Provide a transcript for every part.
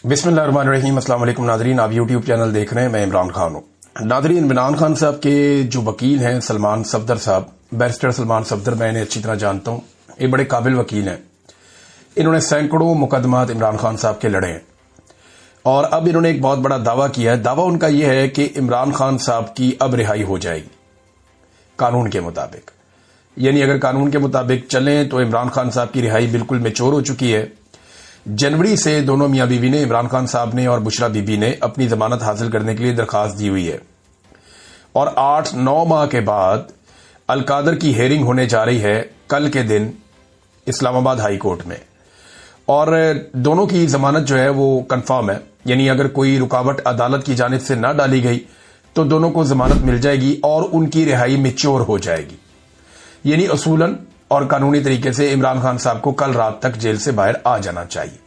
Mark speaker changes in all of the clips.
Speaker 1: बिस्मिल्लाहिर्रहमानिर्रहीम। अस्सलाम वालेकुम नादरीन, आप यूट्यूब चैनल देख रहे हैं। मैं इमरान खान हूँ। नादरीन, इमरान खान साहब के जो वकील हैं सलमान सफदर साहब, बैरिस्टर सलमान सफदर, मैं इन्हें अच्छी तरह जानता हूँ। ये बड़े काबिल वकील हैं। इन्होंने सैकड़ों मुकदमात इमरान खान साहब के लड़े हैं और अब इन्होंने एक बहुत बड़ा दावा किया है। दावा उनका यह है कि इमरान खान साहब की अब रिहाई हो जाएगी कानून के मुताबिक। यानी अगर कानून के मुताबिक चलें तो इमरान खान साहब की रिहाई बिल्कुल मैच्योर हो चुकी है। जनवरी से दोनों मियां बीवी ने, इमरान खान साहब ने और बुशरा बीबी ने, अपनी जमानत हासिल करने के लिए दरखास्त दी हुई है और 8-9 माह के बाद अलकादर की हेयरिंग होने जा रही है कल के दिन इस्लामाबाद हाई कोर्ट में। और दोनों की जमानत जो है वो कंफर्म है। यानी अगर कोई रुकावट अदालत की जानिब से ना डाली गई तो दोनों को जमानत मिल जाएगी और उनकी रिहाई मैच्योर हो जाएगी। यानी असूलन और कानूनी तरीके से इमरान खान साहब को कल रात तक जेल से बाहर आ जाना चाहिए।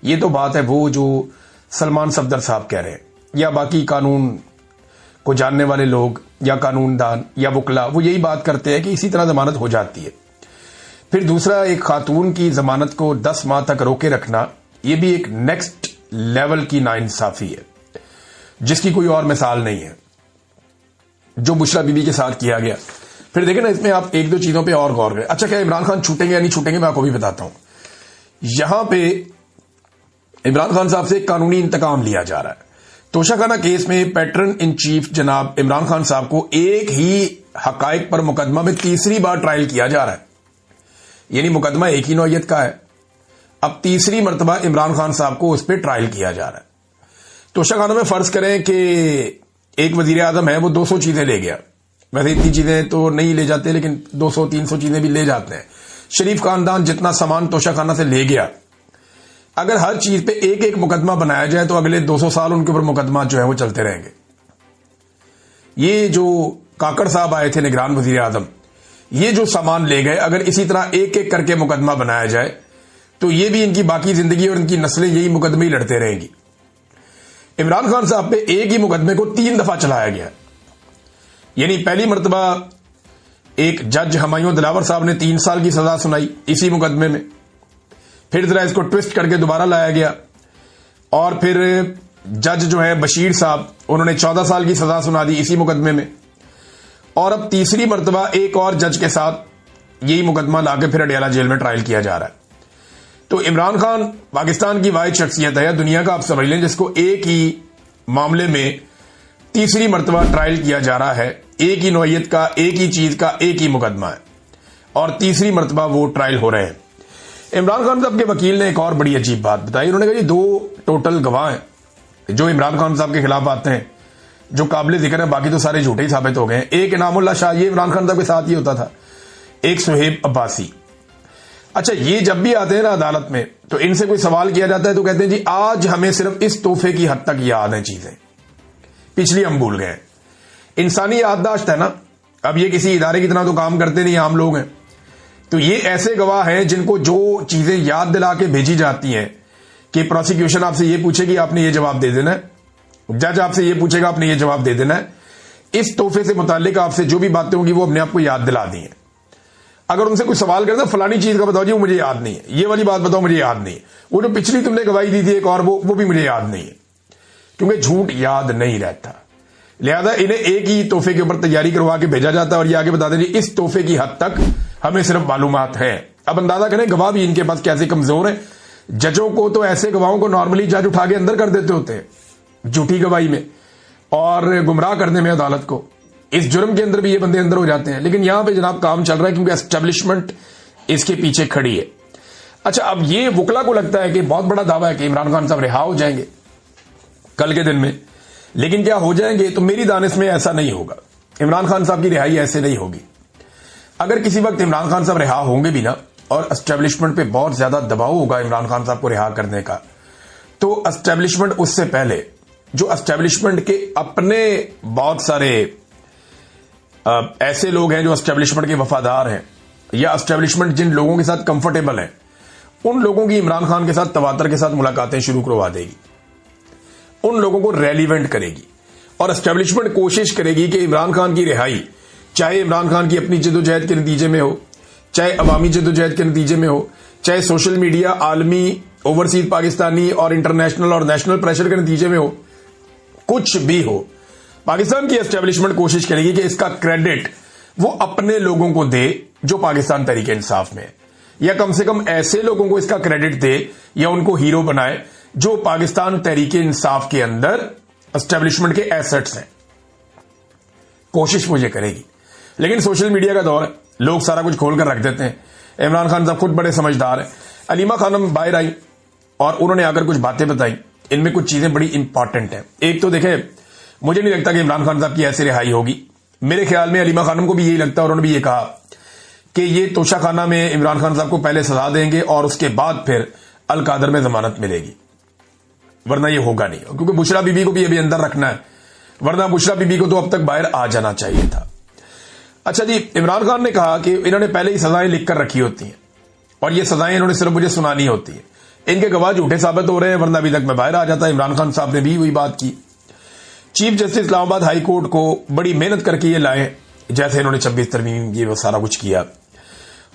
Speaker 1: ये तो बात है वो जो सलमान सफदर साहब कह रहे हैं, या बाकी कानून को जानने वाले लोग या कानूनदान या वकला वो यही बात करते हैं कि इसी तरह जमानत हो जाती है। फिर दूसरा, एक खातून की जमानत को 10 माह तक रोके रखना, यह भी एक नेक्स्ट लेवल की नाइंसाफी है जिसकी कोई और मिसाल नहीं है, जो बुशरा बीबी के साथ किया गया। फिर देखें ना, इसमें आप एक दो चीजों पे और गौर करें। अच्छा, क्या इमरान खान छूटेंगे या नहीं छूटेंगे, मैं आपको भी बताता हूं। यहां पे इमरान खान साहब से एक कानूनी इंतकाम लिया जा रहा है। तोशाखाना केस में पैटर्न इन चीफ जनाब इमरान खान साहब को एक ही हकायक पर मुकदमा में तीसरी बार ट्रायल किया जा रहा है। यानी मुकदमा एक ही नौयत का है, अब तीसरी मरतबा इमरान खान साहब को उस पर ट्रायल किया जा रहा है। तोशाखाना में फर्ज करें कि एक वजीर आजम है, वो 200 चीजें ले गया। वैसे इतनी चीजें तो नहीं ले जाते, लेकिन 200-300 चीजें भी ले जाते हैं। शरीफ खानदान जितना सामान तोशाखाना से ले गया, अगर हर चीज पे एक एक मुकदमा बनाया जाए तो अगले 200 साल उनके ऊपर मुकदमा जो है वो चलते रहेंगे। ये जो काकड़ साहब आए थे निगरान वजीर आजम, ये जो सामान ले गए, अगर इसी तरह एक एक करके मुकदमा बनाया जाए तो ये भी इनकी बाकी जिंदगी और इनकी नस्लें यही मुकदमे ही लड़ते रहेंगी। इमरान खान साहब पे एक ही मुकदमे को 3 दफा चलाया गया। यानी पहली मरतबा एक जज हमायूं दिलावर साहब ने 3 साल की सजा सुनाई इसी मुकदमे में। फिर जरा इसको ट्विस्ट करके दोबारा लाया गया और फिर जज जो है बशीर साहब, उन्होंने 14 साल की सजा सुना दी इसी मुकदमे में। और अब तीसरी मरतबा एक और जज के साथ यही मुकदमा लाके फिर अडयाला जेल में ट्रायल किया जा रहा है। तो इमरान खान पाकिस्तान की वाहिद शख्सियत है, दुनिया का आप समझ लें, जिसको एक ही मामले में तीसरी मरतबा ट्रायल किया जा रहा है। एक ही नौयत का, एक ही चीज का, एक ही मुकदमा है और तीसरी मरतबा वो ट्रायल हो रहे हैं। इमरान खान साहब के वकील ने एक और बड़ी अजीब बात बताई। उन्होंने कहा, 2 टोटल गवाह हैं जो इमरान खान साहब के खिलाफ आते हैं, जो काबिल जिक्र है, बाकी तो सारे झूठे ही साबित हो गए हैं। एक इनामुल्लाह शाह, ये इमरान खान साहब के साथ ही होता था। एक सुहेब अब्बासी। अच्छा, ये जब भी आते हैं ना अदालत में तो इनसे कोई सवाल किया जाता है तो कहते हैं जी आज हमें सिर्फ इस तोहफे की हद तक याद है, चीजें पिछली हम भूल गए। इंसानी याददाश्त है ना। अब ये किसी इदारे की तरह तो काम करते नहीं, आम लोग हैं। तो ये ऐसे गवाह हैं जिनको जो चीजें याद दिला के भेजी जाती हैं कि प्रोसिक्यूशन आपसे ये पूछेगी, आपने ये जवाब दे देना है, जज आपसे ये पूछेगा, आपने ये जवाब दे देना है। इस तोहफे से मुतालिक आपसे जो भी बातें होंगी वो अपने आप को याद दिला दी हैं। अगर उनसे कुछ सवाल करते फलानी चीज का बताओ जी, वो मुझे याद नहीं है, ये वाली बात बताओ, मुझे याद नहीं है, वो जो पिछली तुमने गवाही दी थी एक और, वो भी मुझे याद नहीं है, क्योंकि झूठ याद नहीं रहता। लिहाजा इन्हें एक ही तोहफे के ऊपर तैयारी करवा के भेजा जाता है और ये आगे बता दें इस तोहफे की हद तक हमें सिर्फ मालूमात है। अब अंदाजा करें गवाह भी इनके पास कैसे कमजोर है। जजों को तो ऐसे गवाहों को नॉर्मली जज उठा के अंदर कर देते होते हैं झूठी गवाही में और गुमराह करने में अदालत को। इस जुर्म के अंदर भी ये बंदे अंदर हो जाते हैं, लेकिन यहां पे जनाब काम चल रहा है क्योंकि एस्टेब्लिशमेंट इसके पीछे खड़ी है। अच्छा, अब ये वकला को लगता है कि बहुत बड़ा दावा है कि इमरान खान साहब रिहा हो जाएंगे कल के दिन में, लेकिन क्या हो जाएंगे? तो मेरी दानिश में ऐसा नहीं होगा। इमरान खान साहब की रिहाई ऐसे नहीं होगी। अगर किसी वक्त इमरान खान साहब रिहा होंगे भी ना और एस्टेब्लिशमेंट पे बहुत ज्यादा दबाव होगा इमरान खान साहब को रिहा करने का, तो एस्टेब्लिशमेंट उससे पहले जो एस्टेब्लिशमेंट के अपने बहुत सारे ऐसे लोग हैं जो एस्टेब्लिशमेंट के वफादार हैं या एस्टेब्लिशमेंट जिन लोगों के साथ कंफर्टेबल है, उन लोगों की इमरान खान के साथ तवातर के साथ मुलाकातें शुरू करवा देगी, उन लोगों को रेलिवेंट करेगी और एस्टेब्लिशमेंट कोशिश करेगी कि इमरान खान की रिहाई, चाहे इमरान खान की अपनी जदोजहद के नतीजे में हो, चाहे अवामी जदोजहद के नतीजे में हो, चाहे सोशल मीडिया, आलमी ओवरसीज पाकिस्तानी और इंटरनेशनल और नेशनल प्रेशर के नतीजे में हो, कुछ भी हो, पाकिस्तान की एस्टेब्लिशमेंट कोशिश करेगी कि इसका क्रेडिट वो अपने लोगों को दे जो पाकिस्तान तहरीक इंसाफ में है, या कम से कम ऐसे लोगों को इसका क्रेडिट दे या उनको हीरो बनाए जो पाकिस्तान तहरीक इंसाफ के अंदर एस्टेब्लिशमेंट के एसेट्स हैं। कोशिश मुझे करेगी, लेकिन सोशल मीडिया का दौर है, लोग सारा कुछ खोल कर रख देते हैं। इमरान खान साहब खुद बड़े समझदार हैं। अलीमा खानम बाहर आई और उन्होंने आकर कुछ बातें बताई, इनमें कुछ चीजें बड़ी इंपॉर्टेंट हैं। एक तो देखे, मुझे नहीं लगता कि इमरान खान साहब की ऐसी रिहाई होगी। मेरे ख्याल में अलीमा खानम को भी यही लगता है और उन्होंने भी ये कहा कि ये तोशाखाना में इमरान खान साहब को पहले सजा देंगे और उसके बाद फिर अल कादर में जमानत मिलेगी, वरना ये होगा नहीं, क्योंकि बुशरा बीबी को भी अभी अंदर रखना है, वरना बुशरा बीबी को तो अब तक बाहर आ जाना चाहिए था। अच्छा जी, इमरान खान ने कहा कि इन्होंने पहले ही सजाएं लिख कर रखी होती हैं और ये सजाएं इन्होंने सिर्फ मुझे सुनानी होती है, इनके गवाह झूठे साबित हो रहे हैं, वरना अभी तक मैं बाहर आ जाता। इमरान खान साहब ने भी वही बात की। Chief justice Islamabad high court को बड़ी मेहनत करके ये लाए, जैसे इन्होंने 26 तरमीम ये वो सारा कुछ किया,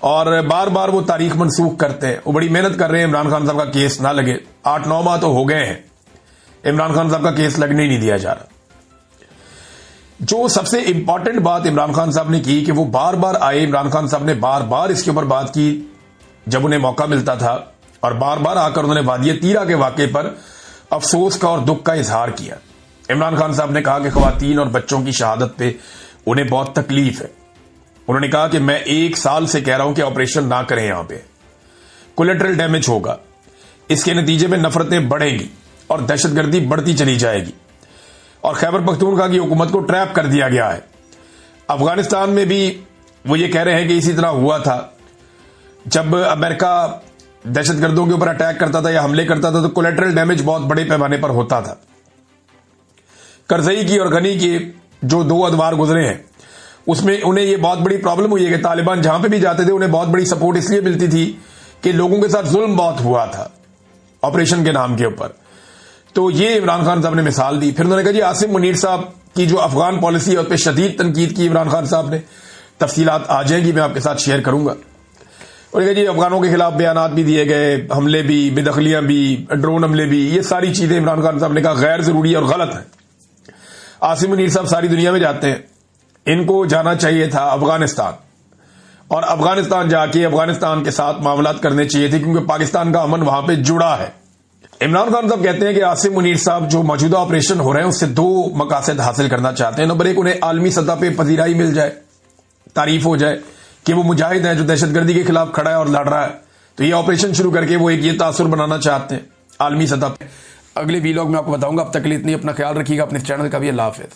Speaker 1: और बार बार वो तारीख मनसूख करते हैं। वो बड़ी मेहनत कर रहे हैं इमरान खान साहब का केस ना लगे। 8-9 माह तो हो गए हैं, इमरान खान साहब का केस लगने ही नहीं दिया जा रहा। जो सबसे इंपॉर्टेंट बात इमरान खान साहब ने की कि वो बार बार आए, इमरान खान साहब ने बार बार इसके ऊपर बात की जब उन्हें मौका मिलता था, और बार बार आकर उन्होंने वादिया तीरा के वाकये पर अफसोस का और दुख का इजहार किया। इमरान खान साहब ने कहा कि खवातीन और बच्चों की शहादत पे उन्हें बहुत तकलीफ है। उन्होंने कहा कि मैं 1 साल से कह रहा हूं कि ऑपरेशन ना करें, यहां पे कोलेटरल डैमेज होगा, इसके नतीजे में नफरतें बढ़ेंगी और दहशतगर्दी बढ़ती चली जाएगी, और खैबर पख्तूनख्वा की हुकूमत को ट्रैप कर दिया गया है। अफगानिस्तान में भी वो ये कह रहे हैं कि इसी तरह हुआ था, जब अमेरिका दहशतगर्दों के ऊपर अटैक करता था या हमले करता था तो कोलेटरल डैमेज बहुत बड़े पैमाने पर होता था। करजई की और गनी के जो 2 अदवार गुजरे हैं उसमें उन्हें ये बहुत बड़ी प्रॉब्लम हुई है कि तालिबान जहां पे भी जाते थे उन्हें बहुत बड़ी सपोर्ट इसलिए मिलती थी कि लोगों के साथ जुल्म बहुत हुआ था ऑपरेशन के नाम के ऊपर। तो ये इमरान खान साहब ने मिसाल दी। फिर उन्होंने कहा जी आसिम मुनीर साहब की जो अफगान पॉलिसी है उस पर शदीद तनकीद की इमरान खान साहब ने, तफसीलात आ जाएंगी, मैं आपके साथ शेयर करूंगा। और जी अफगानों के खिलाफ बयानात भी दिए गए, हमले भी, बेदखलियां भी, ड्रोन हमले भी, ये सारी चीजें इमरान खान साहब ने कहा गैर जरूरी और गलत है। आसिम मुनीर साहब सारी दुनिया में जाते हैं, इनको जाना चाहिए था अफगानिस्तान, और अफगानिस्तान जाके अफगानिस्तान के साथ मामलात करने चाहिए थे, क्योंकि पाकिस्तान का अमन वहां पे जुड़ा है। इमरान खान साहब कहते हैं कि आसिम मुनीर साहब जो मौजूदा ऑपरेशन हो रहे हैं उससे 2 मकासद हासिल करना चाहते हैं। नंबर 1, उन्हें आलमी सतह पर पजीराई मिल जाए, तारीफ हो जाए कि वो मुजाहिद है जो दहशतगर्दी के खिलाफ खड़ा है और लड़ रहा है। तो ये ऑपरेशन शुरू करके वो एक ये तासुर बनाना चाहते हैं आलमी सतह पर। अगले वीलॉग में आपको बताऊंगा। अब तक के लिए इतनी, अपना ख्याल रखिएगा, अपने चैनल का भी। अल्लाह हाफिज।